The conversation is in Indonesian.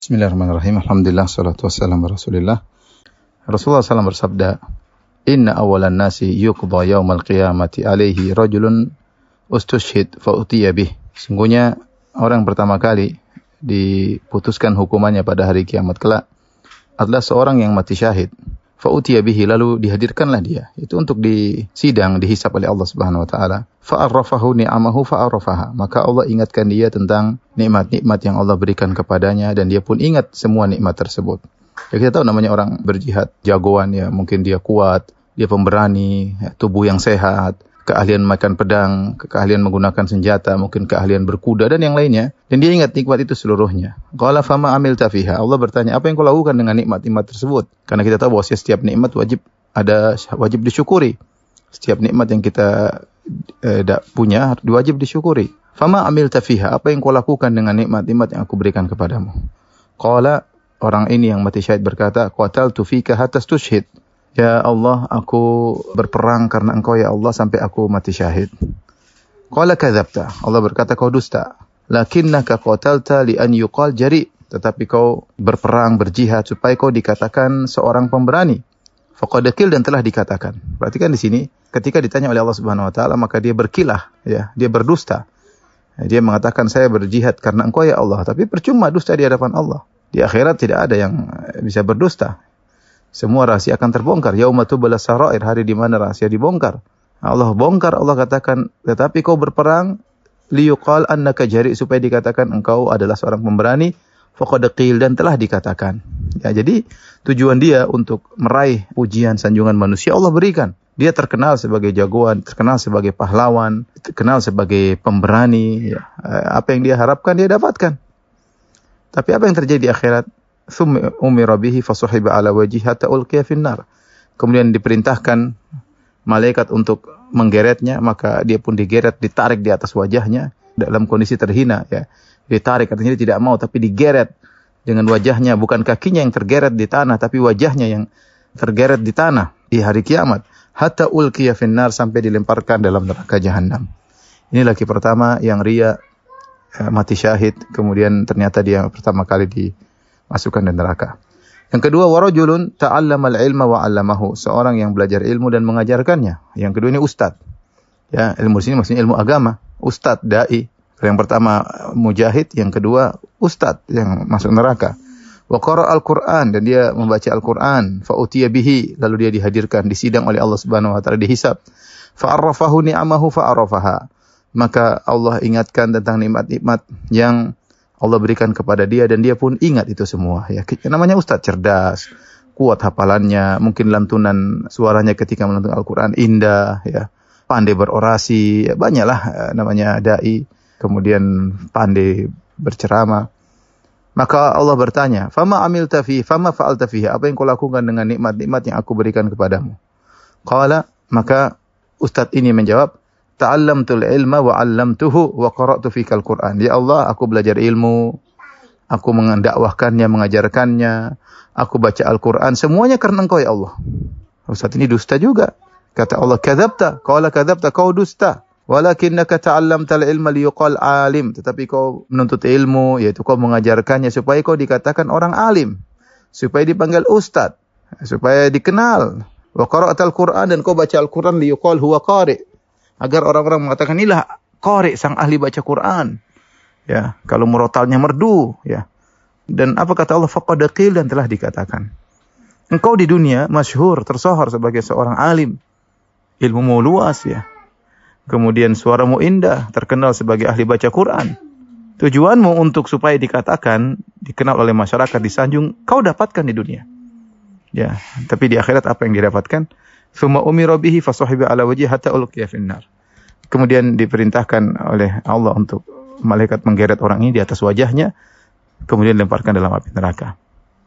Bismillahirrahmanirrahim. Alhamdulillah, salatu wassalamu ala Rasulillah. Rasulullah SAW bersabda, "Inna awalan nasi yuqda yaumal qiyamati alaihi rajulun ustushhid fa utiya bih." Sungguhnya orang pertama kali diputuskan hukumannya pada hari kiamat kelak adalah seorang yang mati syahid. Fa utiya bihi, lalu dihadirkanlah dia. Itu untuk disidang, dihisab oleh Allah Subhanahu wa taala. Fa arrafahu ni'amahu fa arrafaha. Maka Allah ingatkan dia tentang nikmat-nikmat yang Allah berikan kepadanya dan dia pun ingat semua nikmat tersebut. Ya, kita tahu namanya orang berjihad, jagoan ya, mungkin dia kuat, dia pemberani, ya, tubuh yang sehat, keahlian memakan pedang, keahlian menggunakan senjata, mungkin keahlian berkuda dan yang lainnya. Dan dia ingat nikmat itu seluruhnya. Qala fama amilta fiha. Allah bertanya, apa yang kau lakukan dengan nikmat-nikmat tersebut? Karena kita tahu bahwa setiap nikmat wajib disyukuri. Setiap nikmat yang kita punya wajib disyukuri. Fama amilta fiha. Apa yang kau lakukan dengan nikmat-nikmat yang aku berikan kepadamu? Qala, orang ini yang mati syahid berkata, qataltu fika hatta tushhid. Ya Allah, aku berperang karena Engkau ya Allah sampai aku mati syahid. Qala kadzabta. Allah berkata, kau dusta. Lakinnaka qatalta li an yuqal jari. Tetapi kau berperang, berjihad supaya kau dikatakan seorang pemberani. Faqad qil, dan telah dikatakan. Berarti kan di sini ketika ditanya oleh Allah Subhanahu wa taala maka dia berkilah, ya, dia berdusta. Dia mengatakan saya berjihad karena Engkau ya Allah, tapi percuma dusta di hadapan Allah. Di akhirat tidak ada yang bisa berdusta. Semua rahasia akan terbongkar. Yauma tubla sarair, hari di mana rahasia dibongkar. Allah bongkar, Allah katakan, tetapi kau berperang liyuqal annaka jari, supaya dikatakan engkau adalah seorang pemberani. Faqad qil, dan telah dikatakan. Ya, jadi tujuan dia untuk meraih pujian sanjungan manusia Allah berikan. Dia terkenal sebagai jagoan, terkenal sebagai pahlawan, terkenal sebagai pemberani. Ya. Apa yang dia harapkan dia dapatkan. Tapi apa yang terjadi di akhirat? Thumma umira bihi fasuhiba ala wajhihi hatta ulqiya finnar. Kemudian diperintahkan malaikat untuk menggeretnya, maka dia pun digeret, ditarik di atas wajahnya dalam kondisi terhina, ya. Ditarik artinya dia tidak mau, tapi digeret dengan wajahnya, bukan kakinya yang tergeret di tanah, tapi wajahnya yang tergeret di tanah di hari kiamat. Hatta ulqiya finnar, sampai dilemparkan dalam neraka jahanam. Ini laki pertama yang ria, mati syahid, kemudian ternyata dia pertama kali dimasukkan di neraka. Yang kedua, warajulun ta'allamal ilma wa 'allamahu, seorang yang belajar ilmu dan mengajarkannya. Yang kedua ini ustaz. Ya, ilmu di sini maksudnya ilmu agama, ustaz, dai. Yang pertama mujahid, yang kedua ustaz yang masuk neraka. Wa qara'al Qur'an, dan dia membaca Al-Qur'an, fa utiya bihi, lalu dia dihadirkan, disidang oleh Allah Subhanahu wa taala, dihisab. Fa arrafahu ni'amahu fa arafaha. Maka Allah ingatkan tentang nikmat-nikmat yang Allah berikan kepada dia dan dia pun ingat itu semua. Ya, namanya ustaz, cerdas, kuat hafalannya, mungkin lantunan suaranya ketika melantunkan Al-Qur'an indah, ya, pandai berorasi, ya, banyaklah namanya dai, kemudian pandai berceramah. Maka Allah bertanya, "Fama amilta fi, fama fa'alta fihi?" Apa yang kau lakukan dengan nikmat-nikmat yang aku berikan kepadamu? Qala, maka ustaz ini menjawab, "Ta'allamtul ilma wa 'allamtuhu wa qara'tu fikal Qur'an." Ya Allah, aku belajar ilmu, aku mendakwahkannya, mengajarkannya, aku baca Al-Qur'an, semuanya karena Engkau ya Allah. Ustaz ini dusta juga. Kata Allah, "Kadzabta." Qala kadzabta, kau dusta. Walakinnaka ta'allamtal ilma liyuqal alim. Tetapi kau menuntut ilmu, yaitu kau mengajarkannya supaya kau dikatakan orang alim, supaya dipanggil ustaz, supaya dikenal. Wa qara'atal Qur'an, dan kau baca Al-Qur'an liyuqal huwa qari', agar orang-orang mengatakan inilah qari', sang ahli baca Quran. Ya, kalau murotalnya merdu, ya. Dan apa kata Allah? Faqad qil, dan telah dikatakan. Engkau di dunia masyhur, tersohor sebagai seorang alim. Ilmumu luas, ya. Kemudian suaramu indah, terkenal sebagai ahli baca Quran. Tujuanmu untuk supaya dikatakan, dikenal oleh masyarakat, disanjung, kau dapatkan di dunia. Ya, tapi di akhirat apa yang didapatkan? Tsumma umira bihi fasuhiba ala wajhihi hatta ulqiya finnar. Kemudian diperintahkan oleh Allah untuk malaikat menggeret orang ini di atas wajahnya, kemudian dilemparkan dalam api neraka.